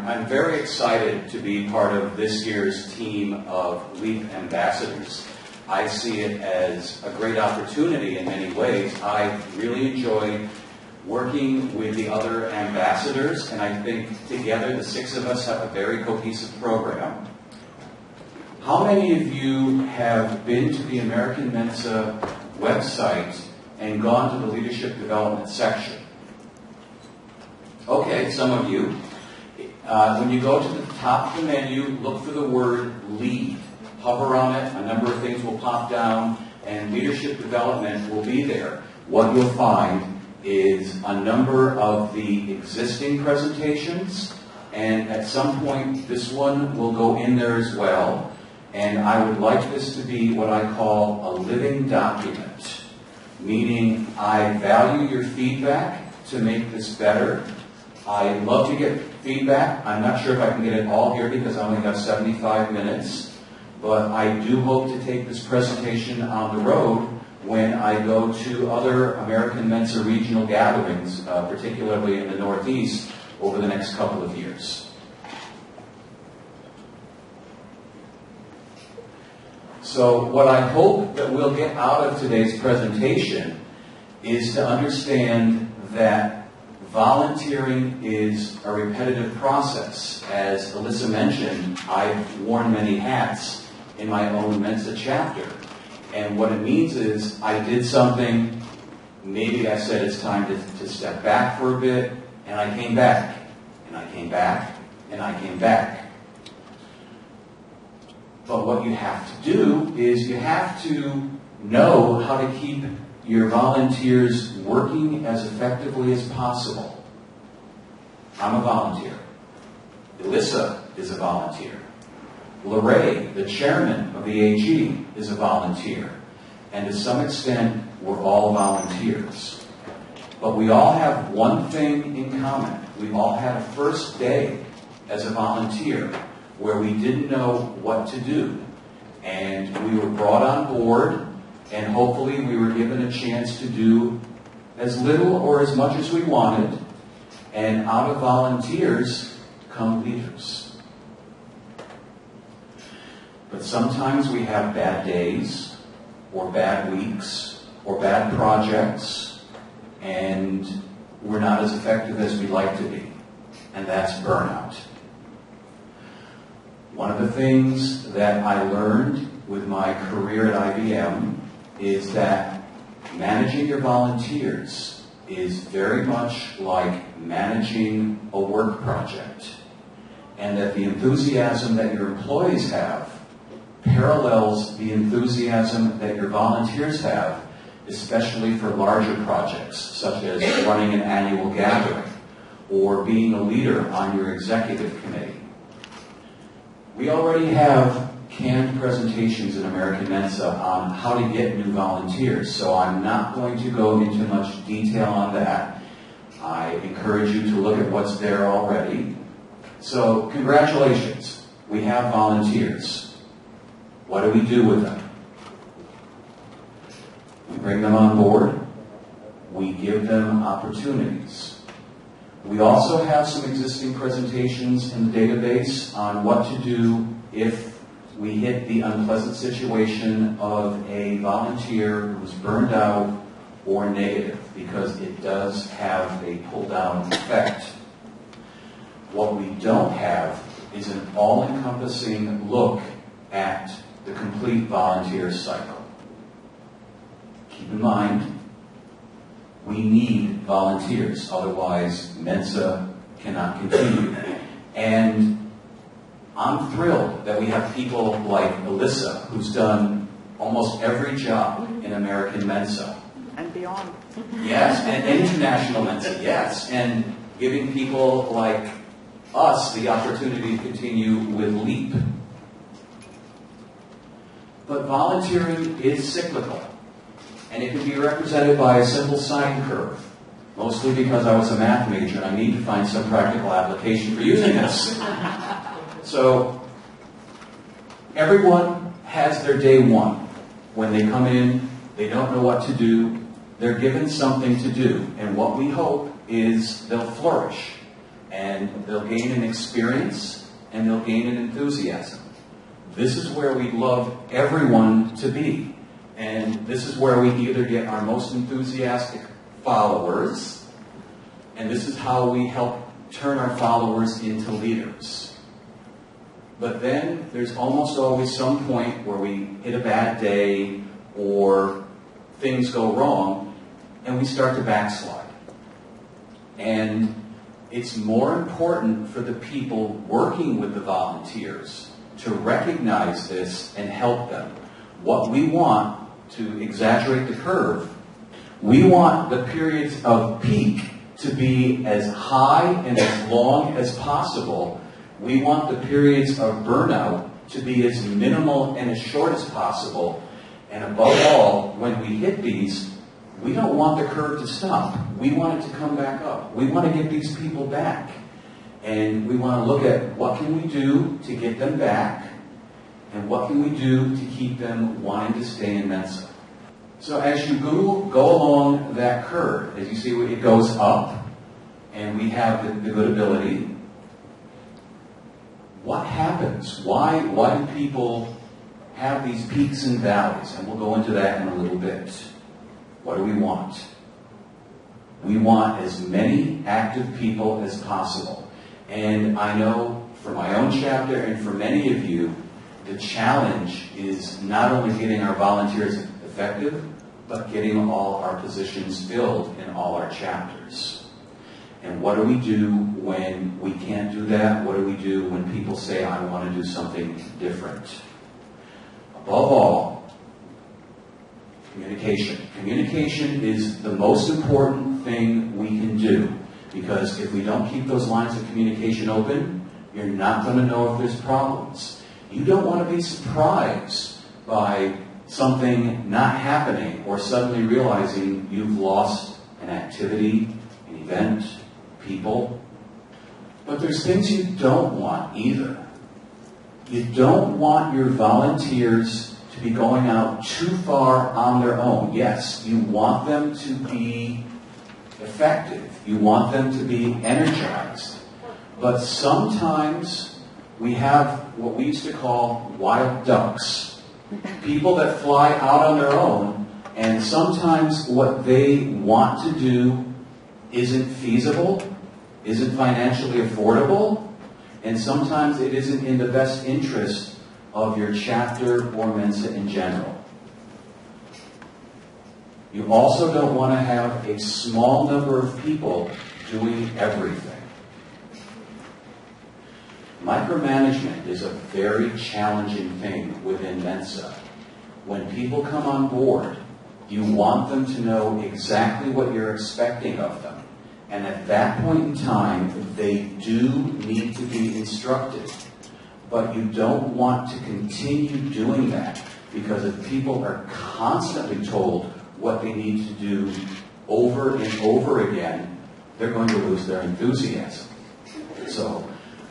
I'm very excited to be part of this year's team of LEAP ambassadors. I see it as a great opportunity in many ways. I really enjoy working with the other ambassadors, and I think together the six of us have a very cohesive program. How many of you have been to the American Mensa website and gone to the leadership development section? Okay, some of you. When you go to the top of the menu, look for the word lead. Hover on it, a number of things will pop down, and leadership development will be there. What you'll find is a number of the existing presentations, and at some point this one will go in there as well. And I would like this to be what I call a living document, meaning I value your feedback to make this better. I love to get feedback. I'm not sure if I can get it all here because I only have 75 minutes, but I do hope to take this presentation on the road when I go to other American Mensa regional gatherings, particularly in the Northeast, over the next couple of years. So what I hope that we'll get out of today's presentation is to understand that volunteering is a repetitive process. As Alyssa mentioned, I've worn many hats in my own Mensa chapter. And what it means is I did something, maybe I said it's time to step back for a bit, and I came back, and I came back, and I came back. But what you have to do is you have to know how to keep your volunteers working as effectively as possible. I'm a volunteer. Alyssa is a volunteer. Lorraine, the chairman of the AG, is a volunteer. And to some extent, we're all volunteers. But we all have one thing in common. We all had a first day as a volunteer where we didn't know what to do. And we were brought on board, and hopefully we were given a chance to do as little or as much as we wanted. And out of volunteers come leaders. But sometimes we have bad days, or bad weeks, or bad projects, and we're not as effective as we'd like to be. And that's burnout. One of the things that I learned with my career at IBM is that managing your volunteers is very much like managing a work project, and that the enthusiasm that your employees have parallels the enthusiasm that your volunteers have, especially for larger projects, such as running an annual gathering or being a leader on your executive committee. We already have canned presentations in American Mensa on how to get new volunteers, so I'm not going to go into much detail on that. I encourage you to look at what's there already. So, congratulations. We have volunteers. What do we do with them? We bring them on board. We give them opportunities. We also have some existing presentations in the database on what to do if we hit the unpleasant situation of a volunteer who's burned out or negative, because it does have a pull-down effect. What we don't have is an all-encompassing look at the complete volunteer cycle. Keep in mind, we need volunteers, otherwise Mensa cannot continue. And I'm thrilled that we have people like Alyssa, who's done almost every job in American Mensa. And beyond. Yes, and international Mensa, yes. And giving people like us the opportunity to continue with LEAP. But volunteering is cyclical. And it can be represented by a simple sine curve, mostly because I was a math major and I need to find some practical application for using this. So, everyone has their day one. When they come in, they don't know what to do, they're given something to do, and what we hope is they'll flourish. And they'll gain an experience, and they'll gain an enthusiasm. This is where we love everyone to be. And this is where we either get our most enthusiastic followers, and this is how we help turn our followers into leaders. But then there's almost always some point where we hit a bad day or things go wrong and we start to backslide. And it's more important for the people working with the volunteers to recognize this and help them. What we want, to exaggerate the curve, we want the periods of peak to be as high and as long as possible. We want the periods of burnout to be as minimal and as short as possible. And above all, when we hit these, we don't want the curve to stop. We want it to come back up. We want to get these people back. And we want to look at what can we do to get them back, and what can we do to keep them wanting to stay in Mensa. So as you go along that curve, as you see, it goes up, and we have the good ability. What happens? Why do people have these peaks and valleys? And we'll go into that in a little bit. What do we want? We want as many active people as possible. And I know for my own chapter and for many of you, the challenge is not only getting our volunteers effective, but getting all our positions filled in all our chapters. And what do we do when we can't do that? What do we do when people say, I want to do something different? Above all, communication. Communication is the most important thing we can do, because if we don't keep those lines of communication open, you're not going to know if there's problems. You don't want to be surprised by something not happening or suddenly realizing you've lost an activity, an event, people. But there's things you don't want either. You don't want your volunteers to be going out too far on their own. Yes, you want them to be effective. You want them to be energized. But sometimes we have what we used to call wild ducks. People that fly out on their own, and sometimes what they want to do isn't feasible, isn't financially affordable, and sometimes it isn't in the best interest of your chapter or Mensa in general. You also don't want to have a small number of people doing everything. Micromanagement is a very challenging thing within Mensa. When people come on board, you want them to know exactly what you're expecting of them. And at that point in time, they do need to be instructed. But you don't want to continue doing that, because if people are constantly told what they need to do over and over again, they're going to lose their enthusiasm. So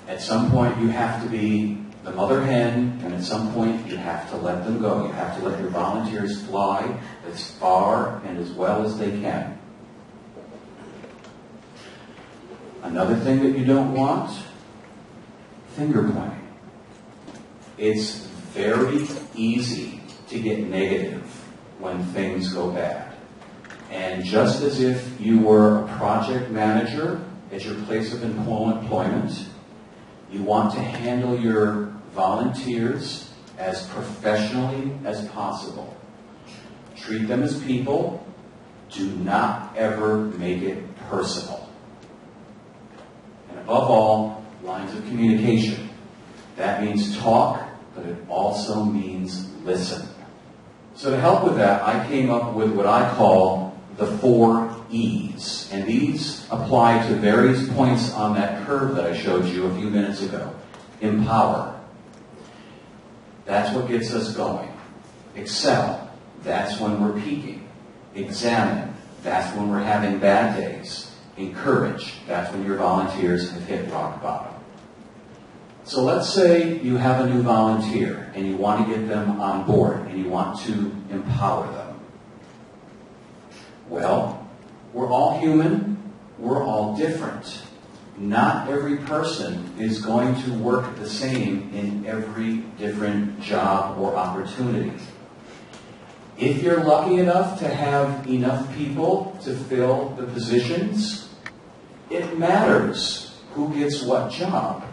at some point you have to be the mother hen, and at some point you have to let them go. You have to let your volunteers fly as far and as well as they can. Another thing that you don't want, finger pointing. It's very easy to get negative when things go bad. And just as if you were a project manager at your place of employment, you want to handle your volunteers as professionally as possible. Treat them as people. Do not ever make it personal. And above all, lines of communication. That means talk, but it also means listen. So to help with that, I came up with what I call the 4 E's. And these apply to various points on that curve that I showed you a few minutes ago. Empower. That's what gets us going. Excel. That's when we're peaking. Examine. That's when we're having bad days. Encourage. That's when your volunteers have hit rock bottom. So let's say you have a new volunteer and you want to get them on board and you want to empower them. Well, we're all human. We're all different. not every person is going to work the same in every different job or opportunity. If you're lucky enough to have enough people to fill the positions, it matters who gets what job.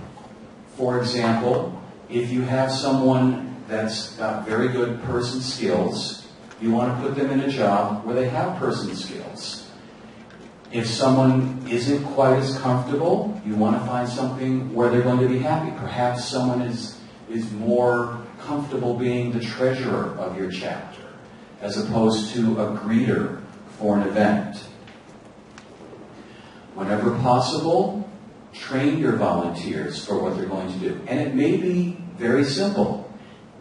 For example, if you have someone that's got very good person skills, you want to put them in a job where they have person skills. If someone isn't quite as comfortable, you want to find something where they're going to be happy. Perhaps someone is more comfortable being the treasurer of your chapter, as opposed to a greeter for an event. Whenever possible, train your volunteers for what they're going to do. And it may be very simple.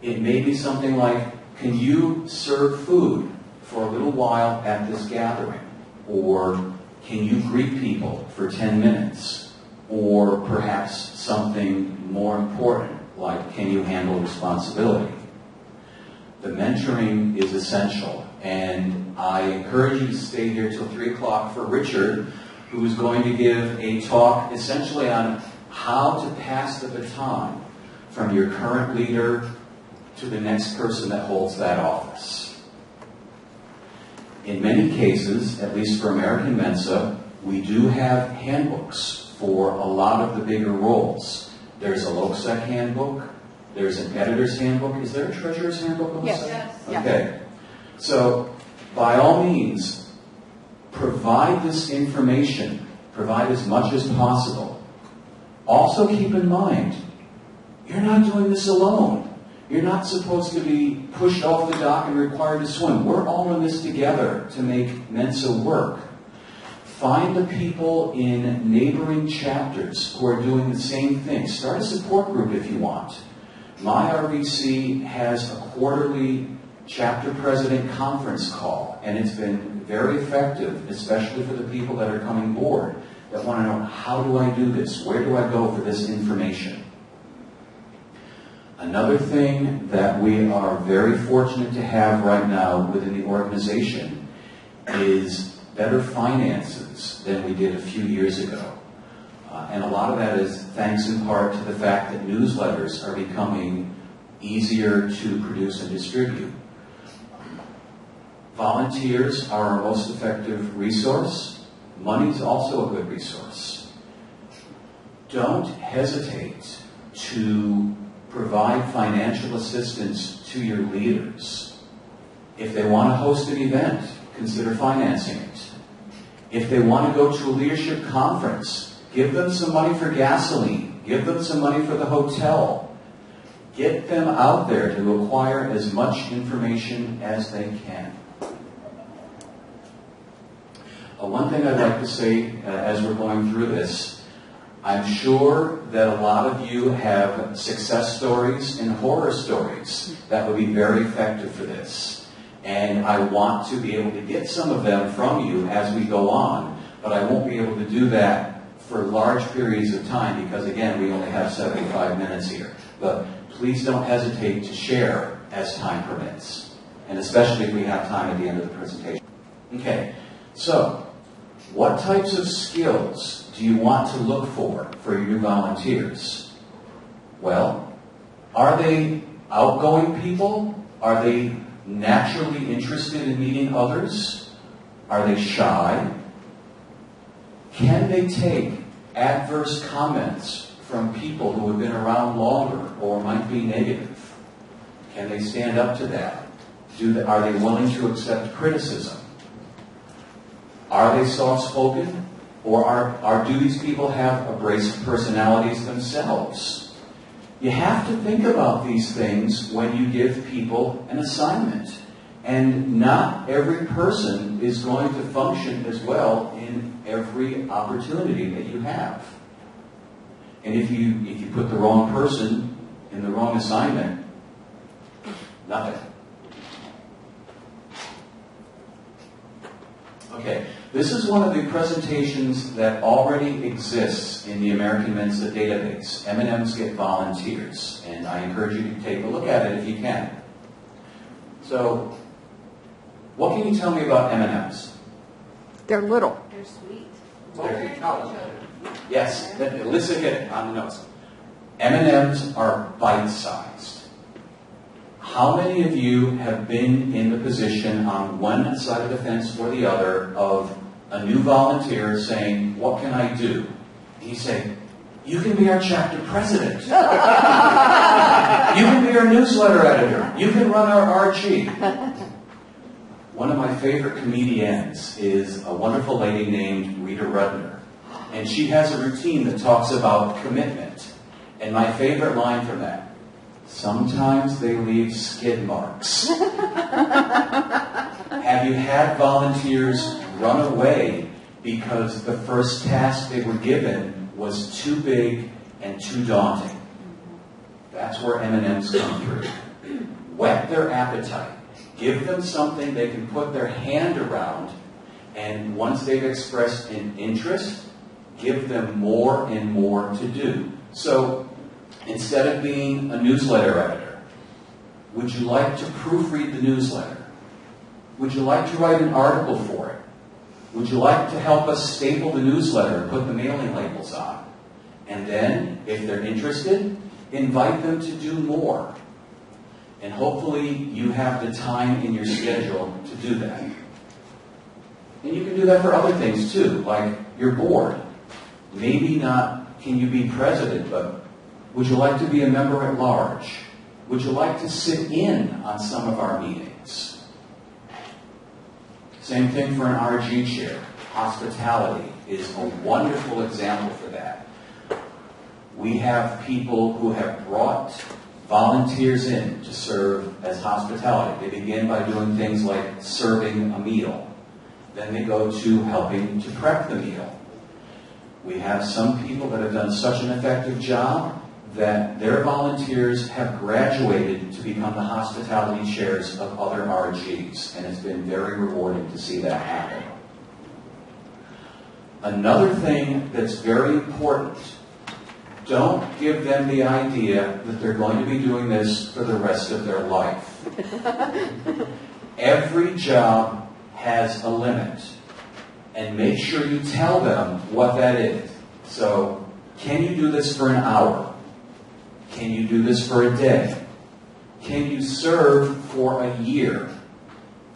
It may be something like, can you serve food for a little while at this gathering? Or can you greet people for 10 minutes? Or perhaps something more important, like can you handle responsibility? The mentoring is essential, and I encourage you to stay here till 3 o'clock for Richard, who is going to give a talk essentially on how to pass the baton from your current leader to the next person that holds that office. In many cases, at least for American Mensa, we do have handbooks for a lot of the bigger roles. There's a LOCSEC handbook. There's an editor's handbook. Is there a treasurer's handbook? Yes. Okay. So, by all means, provide this information. Provide as much as possible. Also keep in mind, you're not doing this alone. You're not supposed to be pushed off the dock and required to swim. We're all in this together to make Mensa work. Find the people in neighboring chapters who are doing the same thing. Start a support group if you want. My RVC has a quarterly chapter president conference call, and it's been very effective, especially for the people that are coming board, that want to know, how do I do this? Where do I go for this information? Another thing that we are very fortunate to have right now within the organization is better finances than we did a few years ago. And a lot of that is thanks in part to the fact that newsletters are becoming easier to produce and distribute. Volunteers are our most effective resource. Money is also a good resource. Don't hesitate to provide financial assistance to your leaders. If they want to host an event, consider financing it. If they want to go to a leadership conference, give them some money for gasoline. Give them some money for the hotel. Get them out there to acquire as much information as they can. One thing I'd like to say as we're going through this, I'm sure that a lot of you have success stories and horror stories that would be very effective for this. And I want to be able to get some of them from you as we go on, but I won't be able to do that for large periods of time because, again, we only have 75 minutes here. But please don't hesitate to share as time permits, and especially if we have time at the end of the presentation. Okay, so what types of skills do you want to look for your new volunteers? Well, are they outgoing people? Are they naturally interested in meeting others? Are they shy? Can they take adverse comments from people who have been around longer or might be negative? Can they stand up to that? Are they willing to accept criticism? Are they soft-spoken? Or do these people have abrasive personalities themselves? You have to think about these things when you give people an assignment. And not every person is going to function as well in every opportunity that you have. And if you put the wrong person in the wrong assignment, nothing. Okay, this is one of the presentations that already exists in the American Mensa database, Mensa Get Volunteers, and I encourage you to take a look at it if you can. So, what can you tell me about M&Ms? They're little. They're sweet. Yes, listen again on the notes. M&Ms are bite-sized. How many of you have been in the position on one side of the fence or the other of a new volunteer saying, what can I do? And you say, you can be our chapter president. You can be our newsletter editor. You can run our RG. One of my favorite comedians is a wonderful lady named Rita Rudner. And she has a routine that talks about commitment. And my favorite line from that, sometimes they leave skid marks. Have you had volunteers run away because the first task they were given was too big and too daunting? That's where M&Ms come through. Whet their appetite. Give them something they can put their hand around, and once they've expressed an interest, give them more and more to do. So, instead of being a newsletter editor, would you like to proofread the newsletter? Would you like to write an article for it? Would you like to help us staple the newsletter and put the mailing labels on? And then, if they're interested, invite them to do more. And hopefully you have the time in your schedule to do that. And you can do that for other things too, like your board. Maybe not can you be president, but would you like to be a member at large? Would you like to sit in on some of our meetings? Same thing for an RG chair. Hospitality is a wonderful example for that. We have people who have brought volunteers in to serve as hospitality. They begin by doing things like serving a meal. Then they go to helping to prep the meal. We have some people that have done such an effective job that their volunteers have graduated to become the hospitality chairs of other RGs, and it's been very rewarding to see that happen. Another thing that's very important, don't give them the idea that they're going to be doing this for the rest of their life. Every job has a limit, and make sure you tell them what that is. So, can you do this for an hour? Can you do this for a day? Can you serve for a year?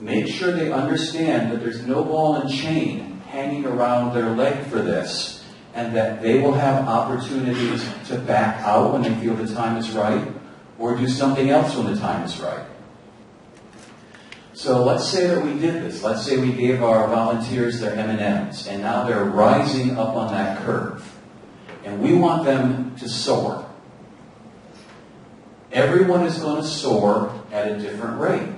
Make sure they understand that there's no ball and chain hanging around their leg for this, and that they will have opportunities to back out when they feel the time is right, or do something else when the time is right. So let's say that we did this. Let's say we gave our volunteers their M&Ms, and now they're rising up on that curve. And we want them to soar. Everyone is going to soar at a different rate.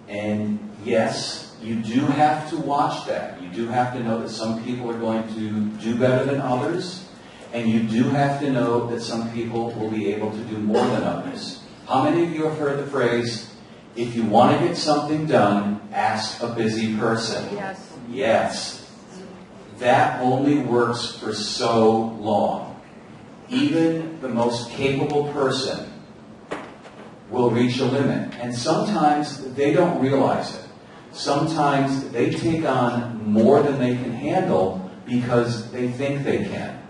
And yes, you do have to watch that. You do have to know that some people are going to do better than others. And you do have to know that some people will be able to do more than others. How many of you have heard the phrase, if you want to get something done, ask a busy person? Yes. Yes. That only works for so long. Even the most capable person will reach a limit. And sometimes they don't realize it. Sometimes they take on more than they can handle because they think they can.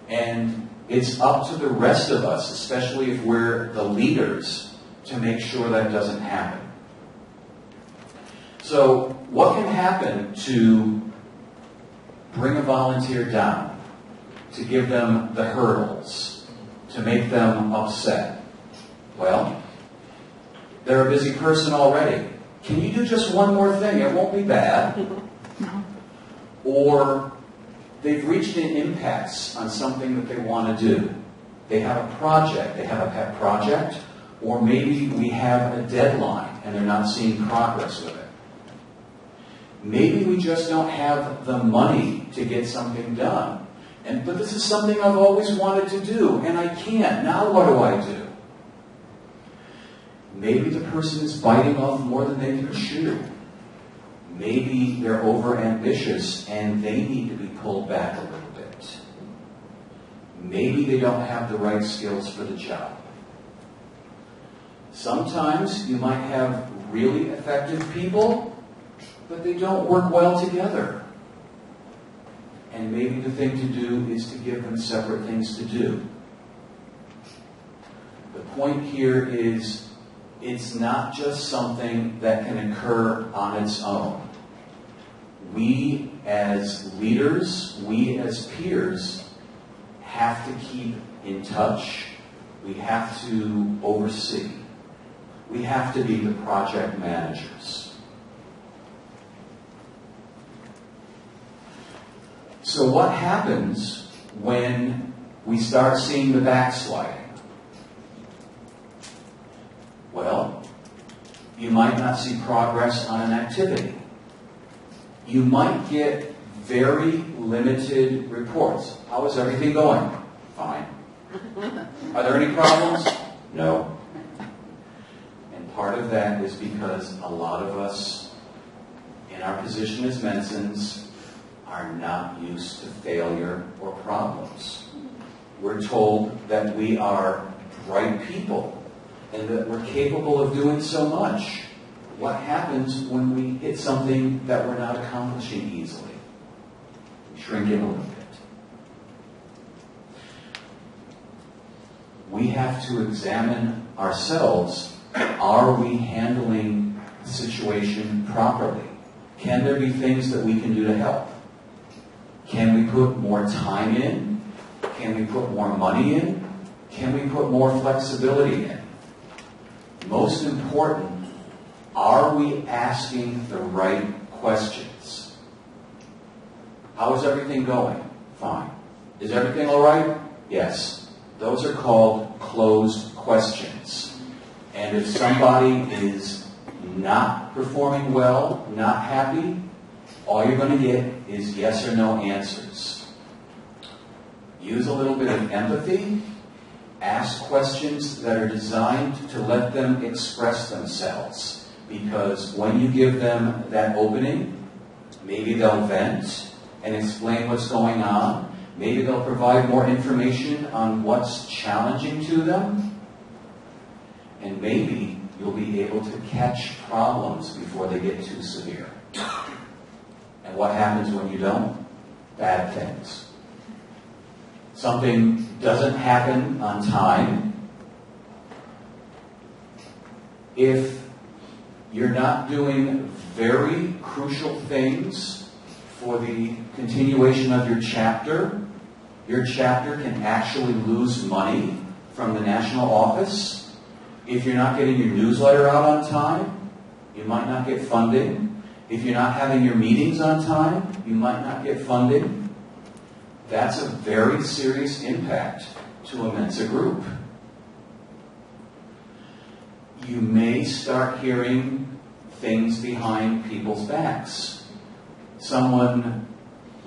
And it's up to the rest of us, especially if we're the leaders, to make sure that doesn't happen. So, what can happen to bring a volunteer down, to give them the hurdles, to make them upset? Well, they're a busy person already. Can you do just one more thing? It won't be bad. Or they've reached an impasse on something that they want to do. They have a project. They have a pet project. Or maybe we have a deadline and they're not seeing progress with it. Maybe we just don't have the money to get something done. But this is something I've always wanted to do, and I can't. Now what do I do? Maybe the person is biting off more than they can chew. Maybe they're overambitious and they need to be pulled back a little bit. Maybe they don't have the right skills for the job. Sometimes you might have really effective people, but they don't work well together. and maybe the thing to do is to give them separate things to do. The point here is it's not just something that can occur on its own. We as leaders, we as peers, have to keep in touch. We have to oversee. We have to be the project managers. So what happens when we start seeing the backsliding? Well, you might not see progress on an activity. You might get very limited reports. How is everything going? Fine. Are there any problems? No. And part of that is because a lot of us, in our position as Mensans, are not used to failure or problems. We're told that we are bright people and that we're capable of doing so much. What happens when we hit something that we're not accomplishing easily? We shrink in a little bit. We have to examine ourselves. Are we handling the situation properly? Can there be things that we can do to help? Can we put more time in? Can we put more money in? Can we put more flexibility in? Most important, are we asking the right questions? How is everything going? Fine. Is everything all right? Yes. Those are called closed questions. And if somebody is not performing well, not happy, all you're going to get is yes or no answers. Use a little bit of empathy. Ask questions that are designed to let them express themselves. Because when you give them that opening, maybe they'll vent and explain what's going on. Maybe they'll provide more information on what's challenging to them. And maybe you'll be able to catch problems before they get too severe. And what happens when you don't? Bad things. Something doesn't happen on time. If you're not doing very crucial things for the continuation of your chapter can actually lose money from the national office. If you're not getting your newsletter out on time, you might not get funding. If you're not having your meetings on time, you might not get funding. That's a very serious impact to a Mensa group. You may start hearing things behind people's backs. Someone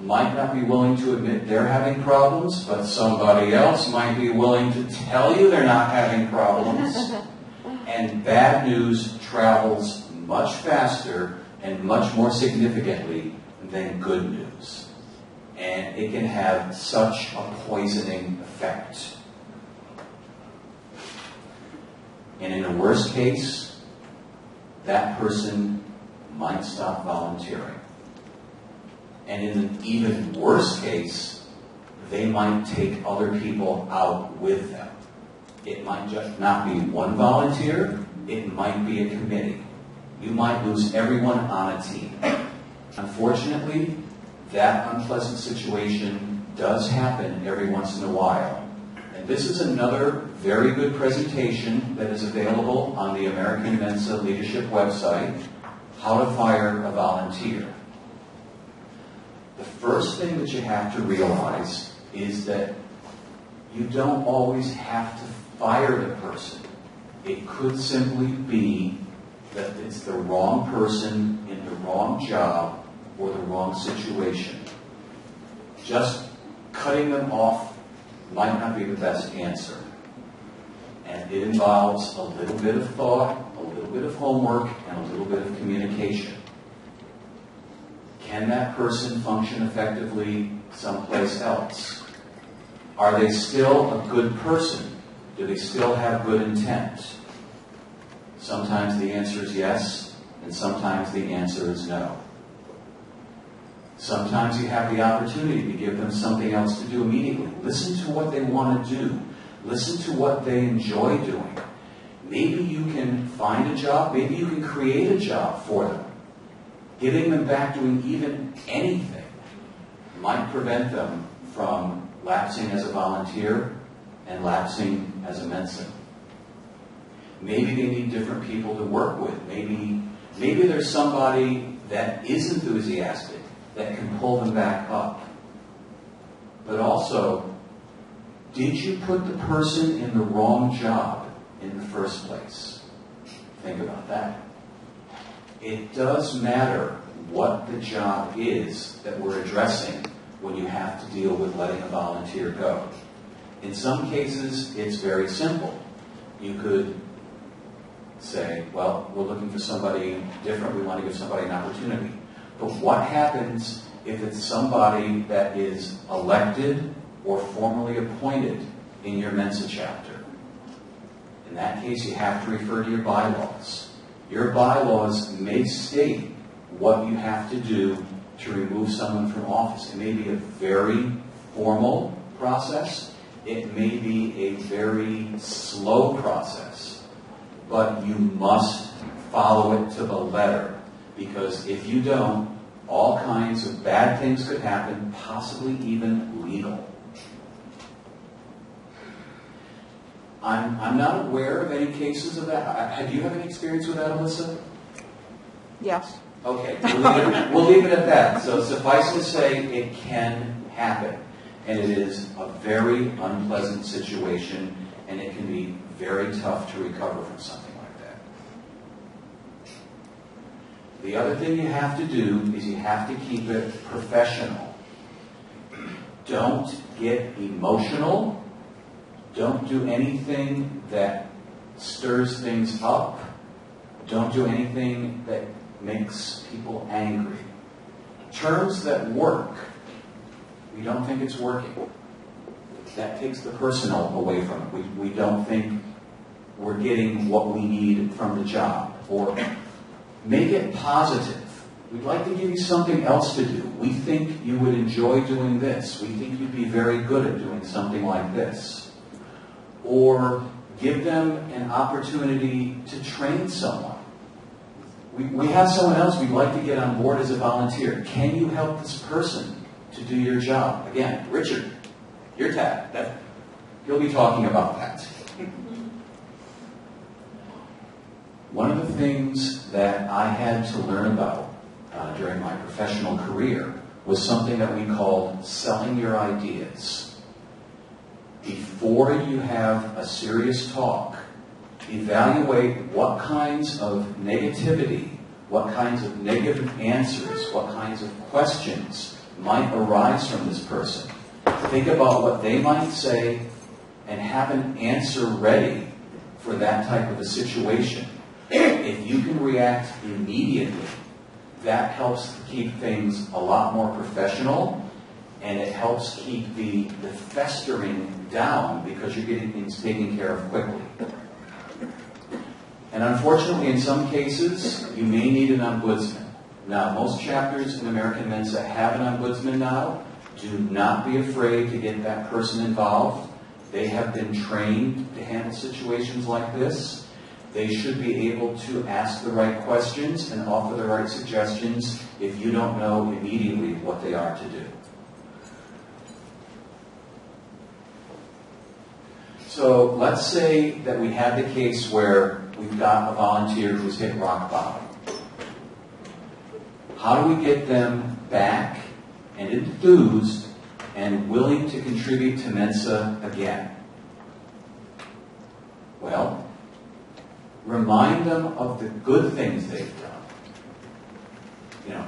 might not be willing to admit they're having problems, but somebody else might be willing to tell you they're not having problems. And bad news travels much faster and much more significantly than good news. And it can have such a poisoning effect. And in a worst case, that person might stop volunteering. And in an even worse case, they might take other people out with them. It might just not be one volunteer, it might be a committee. You might lose everyone on a team. Unfortunately, that unpleasant situation does happen every once in a while. And this is another very good presentation that is available on the American Mensa Leadership website, How to Fire a Volunteer. The first thing that you have to realize is that you don't always have to fire the person. It could simply be that it's the wrong person in the wrong job or the wrong situation. Just cutting them off might not be the best answer. And it involves a little bit of thought, a little bit of homework, and a little bit of communication. Can that person function effectively someplace else? Are they still a good person? Do they still have good intent? Sometimes the answer is yes, and sometimes the answer is no. Sometimes you have the opportunity to give them something else to do immediately. Listen to what they want to do. Listen to what they enjoy doing. Maybe you can find a job. Maybe you can create a job for them. Getting them back doing even anything might prevent them from lapsing as a volunteer and lapsing as a Mensa. Maybe they need different people to work with. Maybe there's somebody that is enthusiastic that can pull them back up. But also, did you put the person in the wrong job in the first place? Think about that. It does matter what the job is that we're addressing when you have to deal with letting a volunteer go. In some cases, it's very simple. You could say, well, we're looking for somebody different. We want to give somebody an opportunity. But what happens if it's somebody that is elected or formally appointed in your Mensa chapter? In that case, you have to refer to your bylaws. Your bylaws may state what you have to do to remove someone from office. It may be a very formal process. It may be a very slow process. But you must follow it to the letter. Because if you don't, all kinds of bad things could happen, possibly even legal. I'm not aware of any cases of that. Have you had any experience with that, Alyssa? Yes. Okay, we'll leave it at that. So suffice to say, it can happen. And it is a very unpleasant situation, and it can be very tough to recover from something like that. The other thing you have to do is you have to keep it professional. Don't get emotional. Don't do anything that stirs things up. Don't do anything that makes people angry. Terms that work, we don't think it's working. That takes the personal away from it. We don't think we're getting what we need from the job. Or make it positive. We'd like to give you something else to do. We think you would enjoy doing this. We think you'd be very good at doing something like this. Or give them an opportunity to train someone. We have someone else we'd like to get on board as a volunteer. Can you help this person to do your job? Again, Richard, your tab. You'll be talking about that. One of the things that I had to learn about during my professional career was something that we called selling your ideas. Before you have a serious talk, evaluate what kinds of negativity, what kinds of negative answers, what kinds of questions might arise from this person. Think about what they might say and have an answer ready for that type of a situation. If you can react immediately, that helps keep things a lot more professional, and it helps keep the festering down because you're getting things taken care of quickly. And unfortunately, in some cases, you may need an ombudsman. Now, most chapters in American Mensa have an ombudsman now. Do not be afraid to get that person involved. They have been trained to handle situations like this. They should be able to ask the right questions and offer the right suggestions if you don't know immediately what they are to do. So let's say that we have the case where we've got a volunteer who's hit rock bottom. How do we get them back and enthused and willing to contribute to Mensa again? Well, remind them of the good things they've done. You know,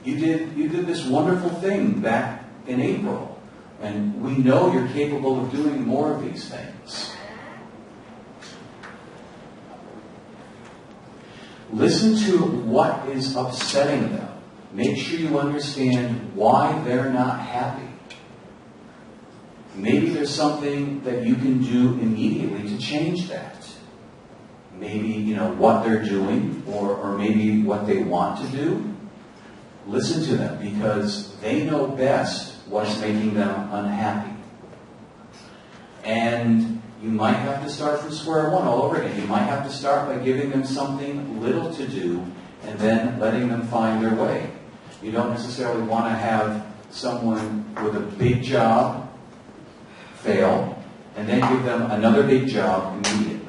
you did this wonderful thing back in April. And we know you're capable of doing more of these things. Listen to what is upsetting them. Make sure you understand why they're not happy. Maybe there's something that you can do immediately to change that. Maybe, what they're doing, or maybe what they want to do. Listen to them because they know best what's making them unhappy. And you might have to start from square one all over again. You might have to start by giving them something little to do and then letting them find their way. You don't necessarily want to have someone with a big job fail and then give them another big job immediately.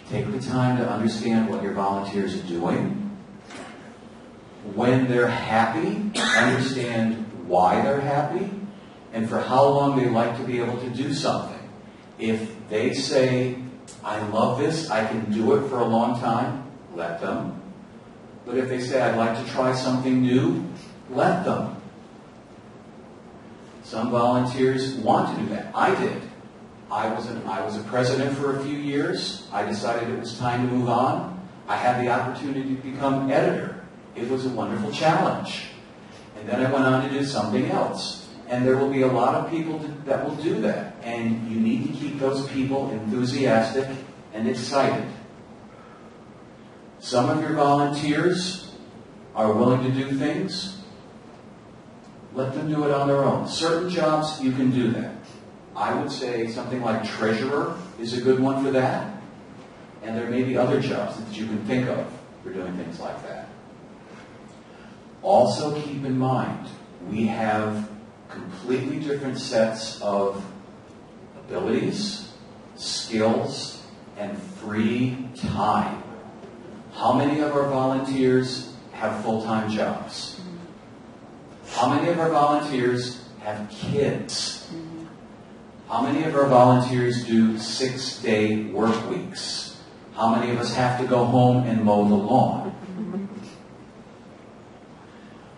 Take the time to understand what your volunteers are doing. When they're happy, understand why they're happy and for how long they like to be able to do something. If they say, I love this, I can do it for a long time, let them. But if they say, I'd like to try something new, let them. Some volunteers want to do that. I did. I was a president for a few years. I decided it was time to move on. I had the opportunity to become editor. It was a wonderful challenge. And then I went on to do something else. And there will be a lot of people that will do that. And you need to keep those people enthusiastic and excited. Some of your volunteers are willing to do things. Let them do it on their own. Certain jobs, you can do that. I would say something like treasurer is a good one for that. And there may be other jobs that you can think of for doing things like that. Also keep in mind, we have completely different sets of abilities, skills, and free time. How many of our volunteers have full-time jobs? How many of our volunteers have kids? How many of our volunteers do 6-day work weeks? How many of us have to go home and mow the lawn?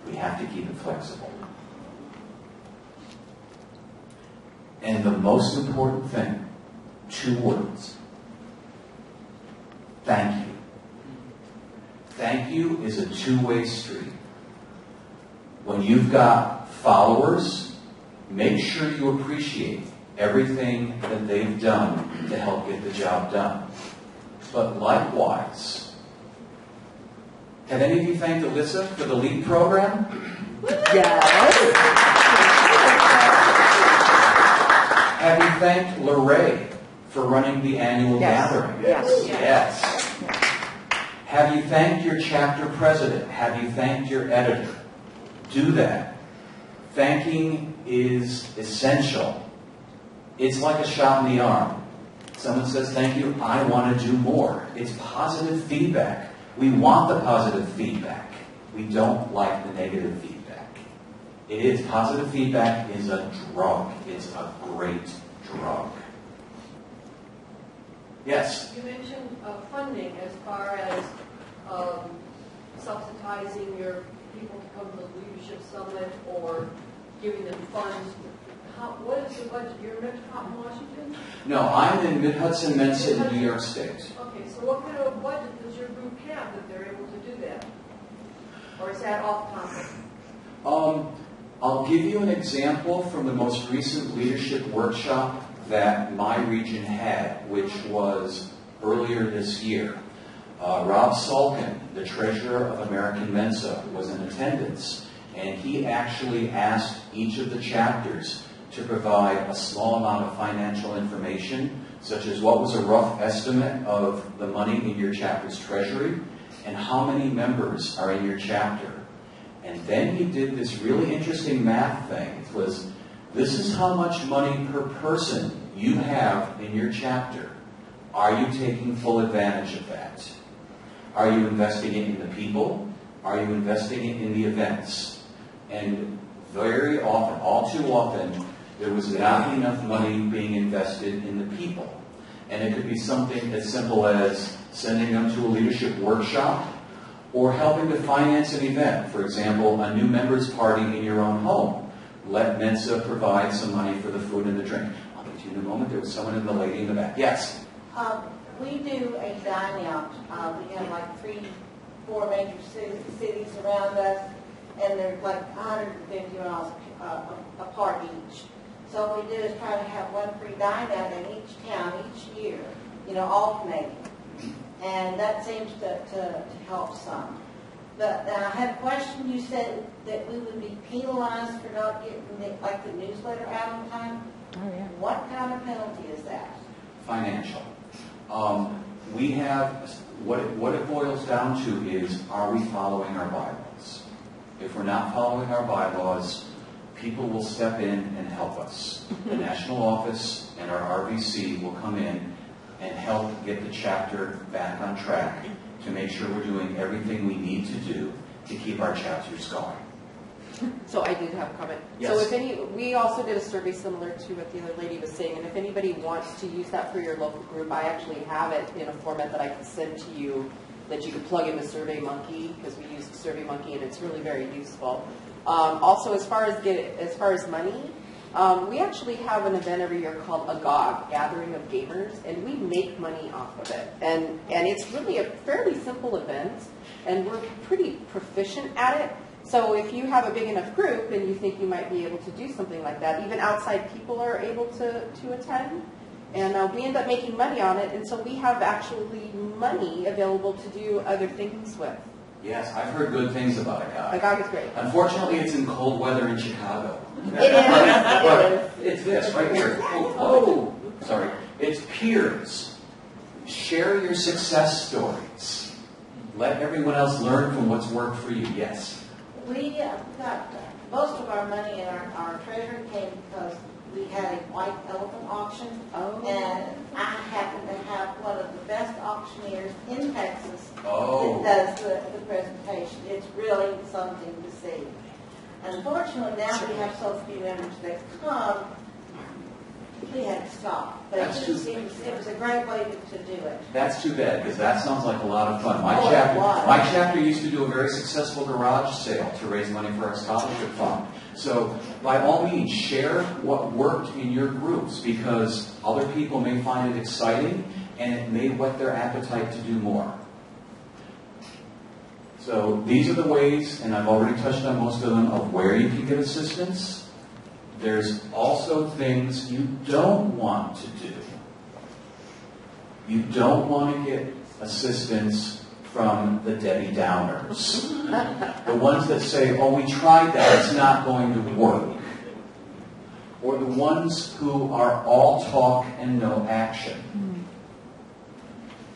We have to keep it flexible. And the most important thing, 2 words. Thank you. Thank you is a 2-way street. When you've got followers, make sure you appreciate everything that they've done to help get the job done. But likewise, have any of you thanked Alyssa for the LEAP program? Yes. Have you thanked Lorraine for running the annual gathering? Yes. Yes. Have you thanked your chapter president? Have you thanked your editor? Do that. Thanking is essential. It's like a shot in the arm. Someone says, thank you, I want to do more. It's positive feedback. We want the positive feedback. We don't like the negative feedback. It is. Positive feedback is a drug. It's a great drug. Yes? You mentioned funding as far as subsidizing your people to come to the leadership summit or giving them funds. What is the budget? You're in Metropolitan Washington? No, I'm in Mid-Hudson, Mensa in New York State. Okay, so what kind of budget does your group have that they're able to do that? Or is that off topic? I'll give you an example from the most recent leadership workshop that my region had, which was earlier this year. Rob Salkin, the treasurer of American Mensa, was in attendance, and he actually asked each of the chapters to provide a small amount of financial information, such as what was a rough estimate of the money in your chapter's treasury and how many members are in your chapter. And then he did this really interesting math thing. It was, this is how much money per person you have in your chapter. Are you taking full advantage of that? Are you investing it in the people? Are you investing it in the events? And very often, all too often, there was not enough money being invested in the people. And it could be something as simple as sending them to a leadership workshop or helping to finance an event. For example, a new members party in your own home. Let Mensa provide some money for the food and the drink. I'll get to you in a moment. There was someone in the lady in the back. Yes? We do a dine out. We have like 3-4 major cities around us, and they're like $150 a part each. So what we do is try to have one free dine out in each town each year, alternating. and that seems to help some. But I had a question. You said that we would be penalized for not getting the newsletter out on time. Oh, yeah. What kind of penalty is that? Financial. We have, what it boils down to is, are we following our bylaws? If we're not following our bylaws, people will step in and help us. The national office and our RVC will come in and help get the chapter back on track to make sure we're doing everything we need to do to keep our chapters going. So I did have a comment. Yes. So we also did a survey similar to what the other lady was saying, and if anybody wants to use that for your local group, I actually have it in a format that I can send to you that you can plug in the SurveyMonkey, because we use the SurveyMonkey and it's really very useful. Also, as far as money, we actually have an event every year called AGOG, Gathering of Gamers, and we make money off of it. And it's really a fairly simple event, and we're pretty proficient at it. So if you have a big enough group and you think you might be able to do something like that, even outside people are able to attend. And we end up making money on it, and so we have actually money available to do other things with. Yes, I've heard good things about AGOG. AGOG is great. Unfortunately, it's in cold weather in Chicago. It is. But it's this right here. Oh, sorry. It's peers. Share your success stories. Let everyone else learn from what's worked for you. Yes. We got most of our money in our treasury came because we had a white elephant auction, and I happen to have one of the best auctioneers in Texas that does the presentation. It's really something to see. Unfortunately, now we have so few members that come, we had to stop. But it was a great way to do it. That's too bad, because that sounds like a lot of fun. My it chapter used to do a very successful garage sale to raise money for our scholarship fund. So by all means, share what worked in your groups, because other people may find it exciting and it may whet their appetite to do more. So these are the ways, and I've already touched on most of them, of where you can get assistance. There's also things you don't want to do. You don't want to get assistance from the Debbie Downers. The ones that say, oh, we tried that, it's not going to work. Or the ones who are all talk and no action.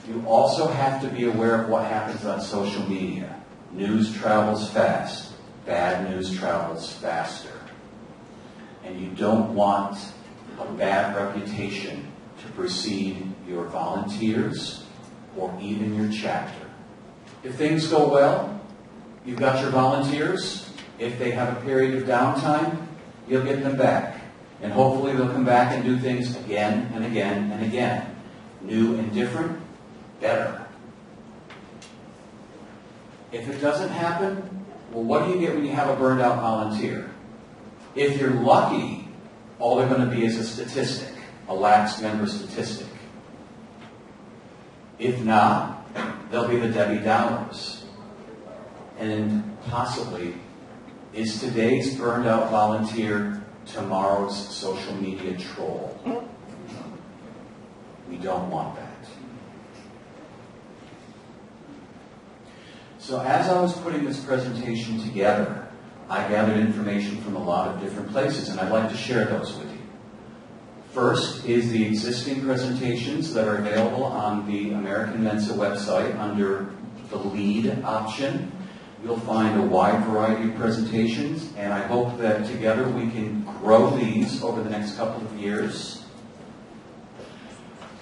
You also have to be aware of what happens on social media. News travels fast. Bad news travels faster. And you don't want a bad reputation to precede your volunteers or even your chapter. If things go well, you've got your volunteers. If they have a period of downtime, you'll get them back. And hopefully they'll come back and do things again and again and again. New and different, better. If it doesn't happen, well, what do you get when you have a burned out volunteer? If you're lucky, all they're going to be is a statistic, a lax member statistic. If not, they'll be the Debbie Downers. And possibly, is today's burned out volunteer tomorrow's social media troll? We don't want that. So as I was putting this presentation together, I gathered information from a lot of different places, and I'd like to share those with you. First is the existing presentations that are available on the American Mensa website under the lead option. You'll find a wide variety of presentations, and I hope that together we can grow these over the next couple of years.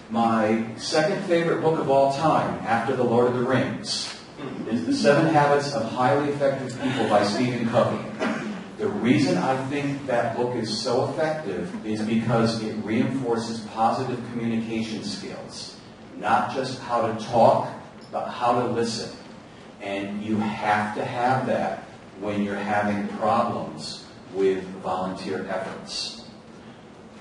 My second favorite book of all time, after The Lord of the Rings, is The 7 Habits of Highly Effective People by Stephen Covey. The reason I think that book is so effective is because it reinforces positive communication skills. Not just how to talk, but how to listen. And you have to have that when you're having problems with volunteer efforts.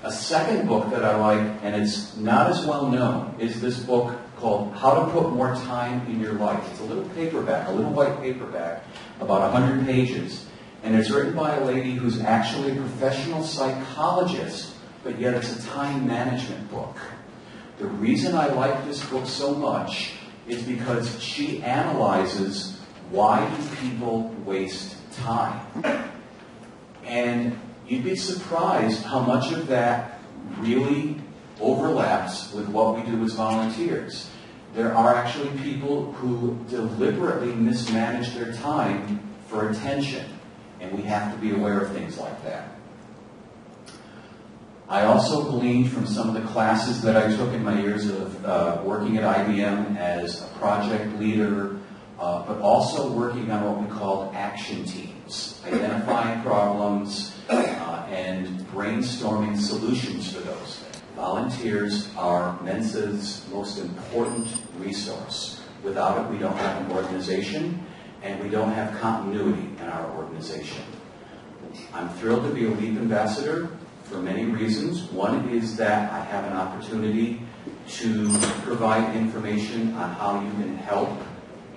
A second book that I like, and it's not as well known, is this book called How to Put More Time in Your Life. It's a little paperback, a little white paperback, about 100 pages. And it's written by a lady who's actually a professional psychologist, but yet it's a time management book. The reason I like this book so much is because she analyzes why do people waste time. And you'd be surprised how much of that really overlaps with what we do as volunteers. There are actually people who deliberately mismanage their time for attention, and we have to be aware of things like that. I also gleaned from some of the classes that I took in my years of working at IBM as a project leader, but also working on what we called action teams, identifying problems and brainstorming solutions for those. Volunteers are Mensa's most important resource. Without it, we don't have an organization, and we don't have continuity in our organization. I'm thrilled to be a LEAP ambassador for many reasons. One is that I have an opportunity to provide information on how you can help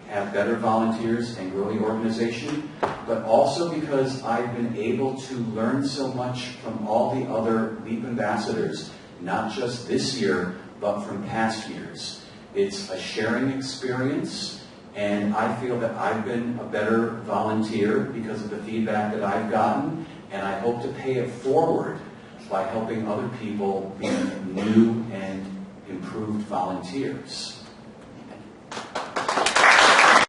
have better volunteers and grow the organization, but also because I've been able to learn so much from all the other LEAP ambassadors, not just this year, but from past years. It's a sharing experience, and I feel that I've been a better volunteer because of the feedback that I've gotten, and I hope to pay it forward by helping other people be new and improved volunteers.